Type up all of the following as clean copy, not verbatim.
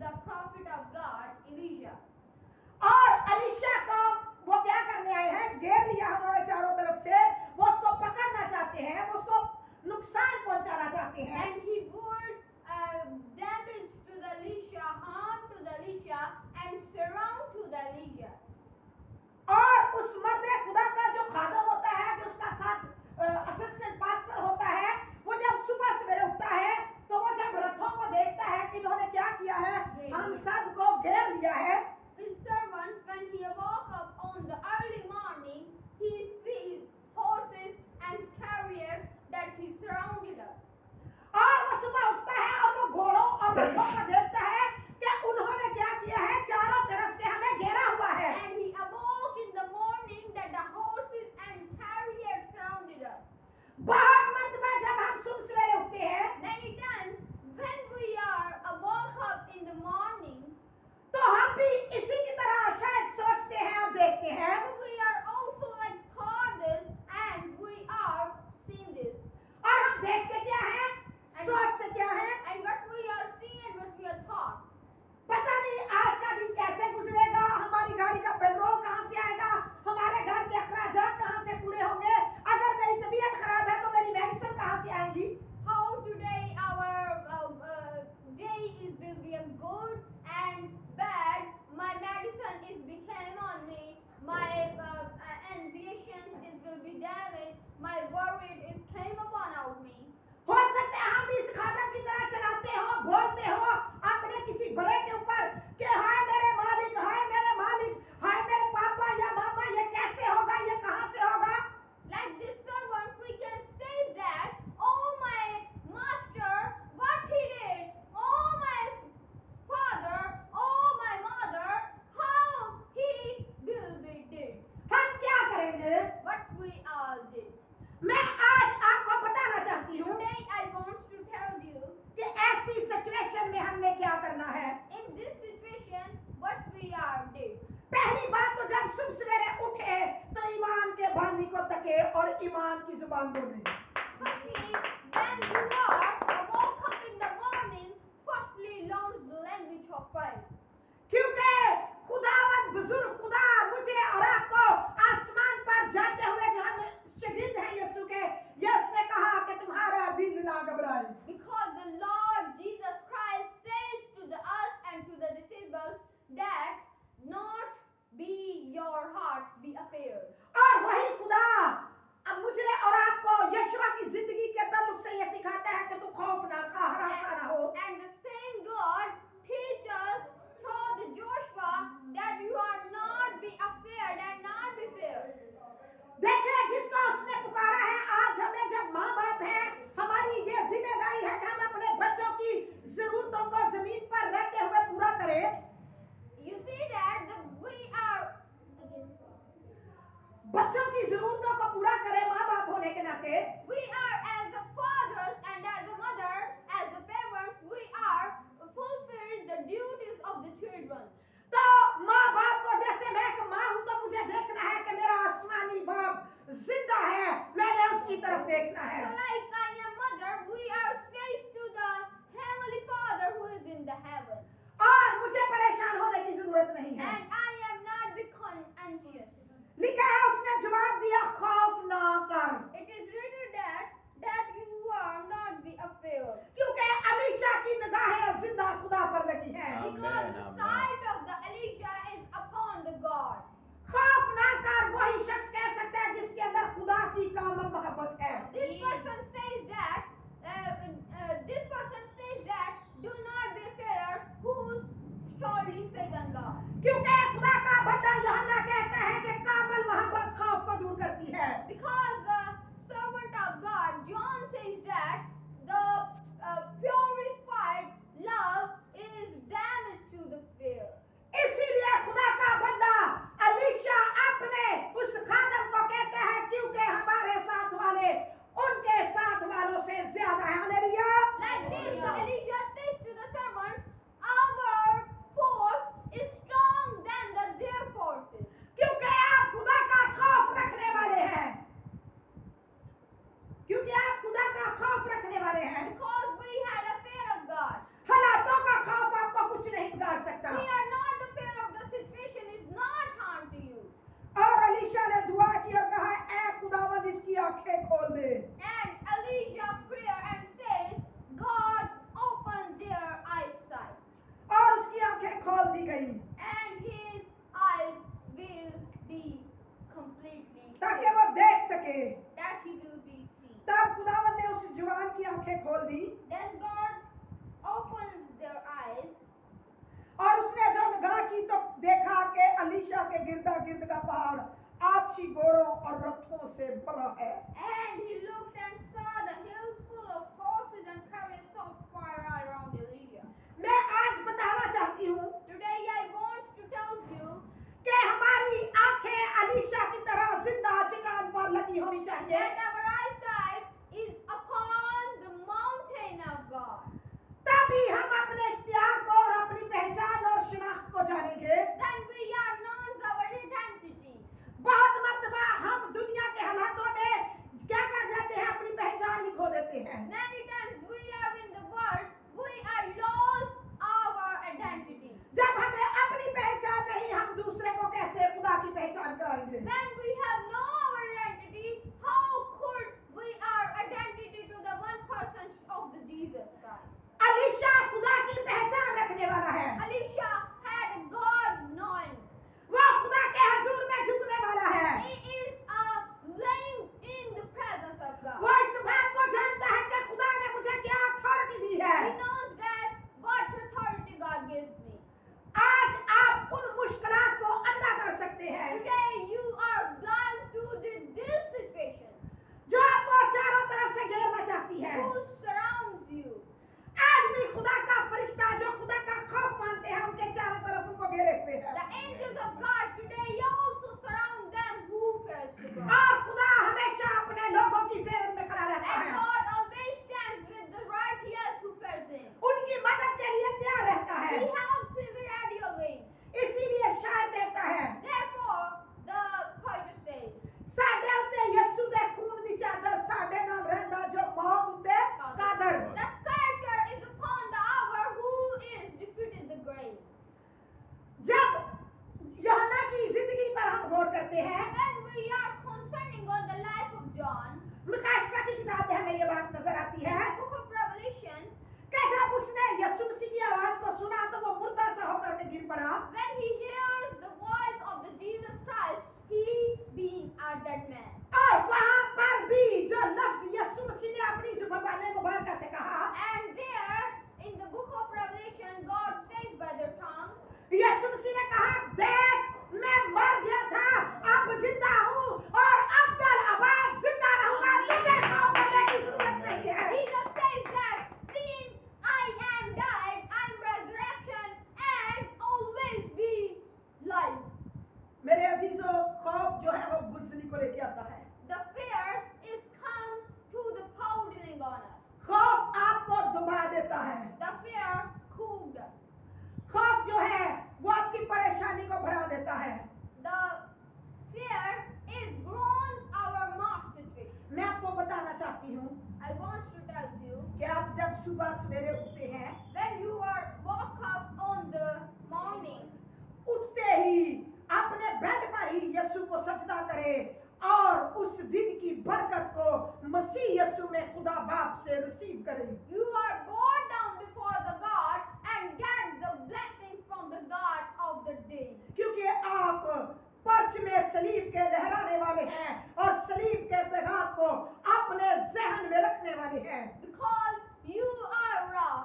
the prophet of God, Elijah. और अलीशा को वो क्या करने आए हैं, घेर लिया उन्होंने चारों तरफ से, वो उसको पकड़ना चाहते हैं, वो उसको नुकसान पहुंचाना चाहते हैं। And he would damage to the Elisha, harm to the Elisha, and surround to the Elijah. और उस मर्द खुदा का जो खादम होता है, जो उसका साथ असिस्टेंट पास्टर होता है, वो जब सुबह सवेरे उठता है तो वो जब रथों को देखता है कि इन्होंने क्या किया है, हम सबको घेर लिया है, His servant, when he woke up on the early morning, he sees horses and chariots that he surrounded us. और वो सुबह उठता है और वो घोड़ों और रथों को देखता है कि उन्होंने क्या किया है, चारों तरफ से हमें घेरा हुआ है। And he awoke in the morning that the horses and chariots surrounded us. बहुत मर्तबा जब हम सुबह सवेरे उठते हैं Many times when we are woke up in the morning, तो हम भी इसी की तरह शायद सोचते हैं और देखते हैं, so we are also like thought this and we are seeing this. और हम देखते क्या है, सोचते क्या है, And what we are seeing and what we are taught. पता नहीं आज का दिन कैसे गुजरेगा, हमारी गाड़ी का पेट्रोल कहाँ से आएगा, हमारे घर के अखराजात कहाँ से पूरे होंगे, अगर मेरी तबीयत खराब है तो मेरी मेडिसिन कहाँ से आएगी। How today our day will be a good and bad. My medicine is became on me. My anxieties will be damaged. My worried is came upon out me. हो सकता है हम इस खादम की तरह चलाते हो, बोलते हो अपने किसी बड़े के ऊपर कि हाय मेरे मालिक, हाय मेरे मालिक, हाय मेरे पापा या मामा, ये कैसे होगा, ये कहाँ से होगा। Like this servant, we can say that, oh my master, what he did, oh my father, oh my mother, how he will be did, हम क्या करेंगे, what we all did. मैं आज आपको बताना चाहती हूँ Today I want to tell you, कि ऐसी सिचुएशन में हमने क्या करना है। in this situation, what we are did. पहली बात तो जब सुबह सवेरे उठे तो ईमान के बानी को तके और ईमान की जुबान बोले। Firstly, when you are woke up in the morning, firstly learn the language of faith. क्योंकि खुदावंद बुजुर्ग खुदा मुझे और आपको आसमान पर जाते हुए जो हम शहीद हैं यीशु के, यीशु ने कहा कि तुम्हारा दिल ना घबराए। Because the Lord Jesus Christ says to us and to the disciples that not be your heart be afraid. और वही खुदा अब मुझे और आपको यीशु की जिंदगी के ताल्लुक से ये सिखाता है कि तू नहीं, and his eyes will be completely ताकि filled, वो देख सके। that he will be seen. तब खुदावंद ने उस जवान की आंखें खोल दी Then God opens their eyes, और उसने जो निगाह की तो देखा कि अलीशा के गिरदा गिर्द का पहाड़ आछी घोड़ों और रथों से भरा है। and he looked and saw the hills full of horses and chariots of fire around Elijah. मैं आज बताना चाहती हूँ Today I want to tell you कि हमारी आंखें अलीशा की तरह जिंदा चिकान पर लगी होनी चाहिए, that our eyesight is upon the mountain of God. तभी हम अपने इख्तियार को और अपनी पहचान और शिनाख्त को जानेंगे। Then we are known our identity. बहुत मर्तबा हम दुनिया के हालातों में क्या कर जाते हैं, अपनी पहचान ही खो देते हैं। Many times we are in the world, we are lost our identity. जब हमें अपनी पहचान नहीं, हम दूसरे को कैसे खुदा की पहचान कराएंगे? When we have no our identity, how could we our identity to the one person of the Jesus Christ? Alisha खुदा की पहचान रखने वाला है, Elisha had a God knowing. वो खुदा के हजूर में झुकने वाला है, He is laying in the presence of God. वो इस बात को जानता है कि खुदा ने मुझे क्या अथॉरिटी दी है। He knows that what authority God gives me. आज आप उन मुश्किलात को अंधा कर सकते हैं Today you are blind to this situation जो आपको चारों तरफ से घेरना चाहती है। who surrounds you. आज भी खुदा का फरिश्ता जो खुदा का खौफ मानते हैं, उनके चारों तरफ उनको घेरे हुए The हैं angels of God today also surround them who fears to God. और खुदा हमेशा अपने लोगों की फेवर में खड़ा रहता And है, God always stands with the righteous who fears Him. उनकी मदद के लिए तैयार रहता है। He helps him in any ways. इसीलिए शायर कहता है, Therefore, the poet says, साडे उत्ते यीशु दे खून दी चादर, साडे नाल रहंदा जो मौत उत्ते Kader. the scepter is upon the hour who is defeated the grave. जब यूहन्ना की जिंदगी पर हम गौर करते हैं, When we are concerning on the life of John, मुकाशफा की किताब में हमें ये बात नजर आती in है the book of Revelation, कि जब उसने यीशु मसीह की आवाज को सुना तो वो मुर्दा सा होकर के गिर पड़ा when he hears the voice of the Jesus Christ, he being a dead man. और वहां पर भी जो लफ्ज यीशु मसीह ने अपनी जुबान मुबारक से कहा, And there, in the book of Revelation, God says by their tongue, यीशु मसीह ने कहा, देख मैं मर गया था, अब जिंदा हूँ और अब्दुल आबाद जिंदा रहूंगा, तुझे खौफ करने की जरूरत नहीं है। Jesus says that, seeing I am died, I am resurrection, and always be life. मेरे अजीजों, खौफ जो है वो बुज़दिली को लेके आता है। The fear is come to the powdering on us. खौफ आपको दबा देता है, The fear cooled us. खौफ जो है वो आपकी परेशानी को बढ़ा देता है। The fear is groans our mock situation. मैं आपको बताना चाहती हूँ I want to tell you, कि आप जब सुबह सवेरे उठते हैं, when you are woke up on the morning, उठते ही अपने बेड पर ही यीशु को सजदा करें और उस दिन की बरकत को मसीह यीशु में खुदा बाप से रिसीव करें। you are bowed down before the God and get the blessings from the God of the day. क्योंकि आप पर्च में सलीब के लहराने वाले हैं और सलीब के पैगाम को अपने जहन में रखने वाले हैं। Because you are raw.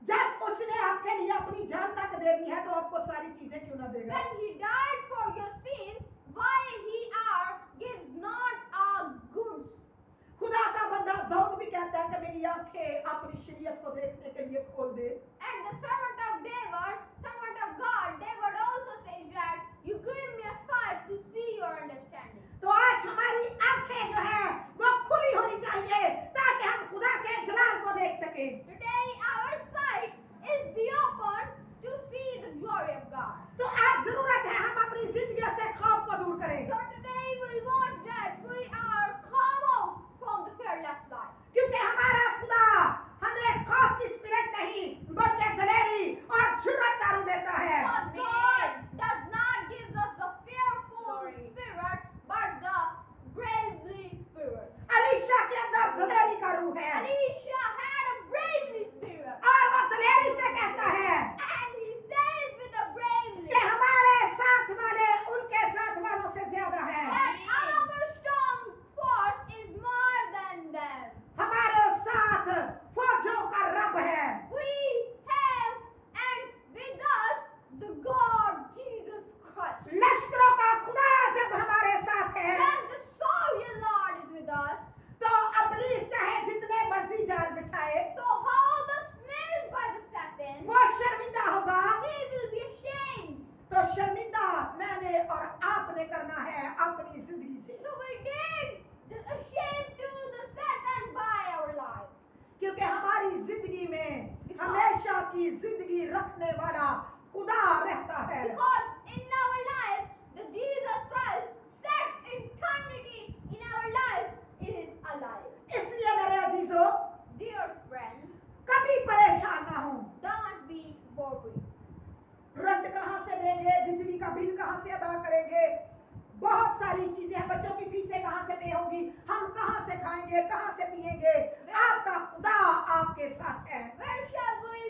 जब उसने आपके लिए अपनी जान तक दे दी है तो आपको सारी चीजें क्यों ना देगा? When he died for your sins, why he gives not goods? खुदा का बंदा दाऊद भी कहता है कि मेरी आंखें अपनी शरीयत को देखने के लिए खोल दे। And the servant of David, servant of God, David also says that you give me a sight to see your understanding. तो आज हमारी आंखें जो है वो खुली होनी चाहिए ताकि हम खुदा के जलाल को देख सकें। Today our sight is be open to see the glory of God. तो आज जरूरत है हम अपनी जिंदगी से खौफ को दूर करें, So today we want that we are come out from the fearless life. क्योंकि हमारा खुदा हमें खौफ की की जिंदगी रखने वाला खुदा रहता है। Because in our lives, the Jesus Christ set eternity in our lives is alive. इसलिए मेरे अजीजों, Dear friend, कभी परेशान ना हो। don't be worried. रेंट कहाँ से देंगे, बिजली का बिल कहाँ से अदा करेंगे, बहुत सारी चीजें हैं, बच्चों की फीसें कहाँ से पे होंगी, हम कहाँ से खाएंगे, कहाँ से पिएंगे। आपका खुदा आपके साथ है। Where shall we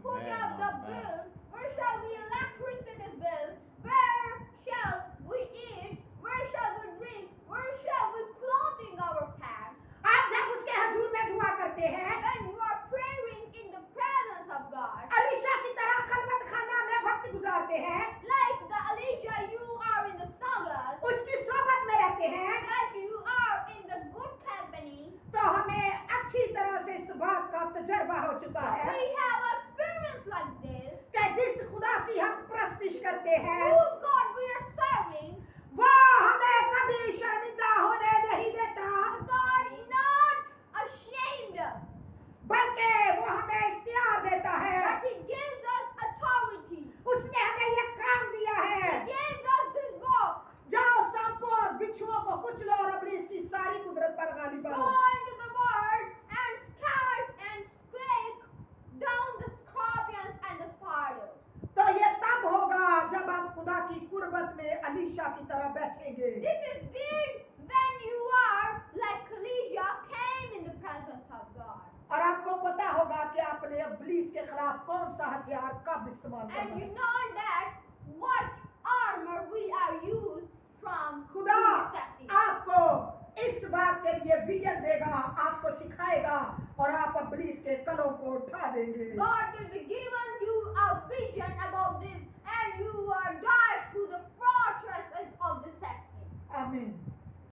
put up the bills? Where shall we electricity bills? Where shall we eat? Where shall we drink? Where shall we clothing our pants? आप जब उसके हजूर में दुआ करते हैं, When you are praying in the presence of God, Alisha की तरह खलवत खाना में वक्त गुजारते हैं, like the Elijah, you are in the snuggles, उसकी सोबत में रहते हैं, like you are in the good company. तो हमें अच्छी तरह से इस बात का तजर्बा हो चुका So है we have experience like this. कि जिस खुदा की हम प्रस्तिश करते हैं, Whose God we are serving, वो हमें कभी शर्मिंदा होने नहीं देता, the God not ashamed us, बल्कि वो हमें इख्तियार देता है। but He gives us authority. उसने हमें ये काम दिया He है, gives us this work. जाओ सांपों और बिच्छुओं को कुचलो और अपनी इसकी सारी कुदरत पर गालिब Go आओ। into the world and scout and slake down the scorpions and the spiders. तो ये तब होगा जब आप खुदा की कुर्बत में अलीशा की तरह बैठेंगे। This is when you are like Elijah came in the presence of God. और आपको पता होगा कि आपने इब्लीस के खिलाफ कौन सा हथियार कब इस्तेमाल करना And you है। know that what armor we are used from खुदा deceptive. आपको इस बात के लिए विजन देगा, आपको सिखाएगा और आप इब्लीस के कलों को उठा देंगे। God will be given you a vision about this, and you are dive through the fortresses of deception. आमीन।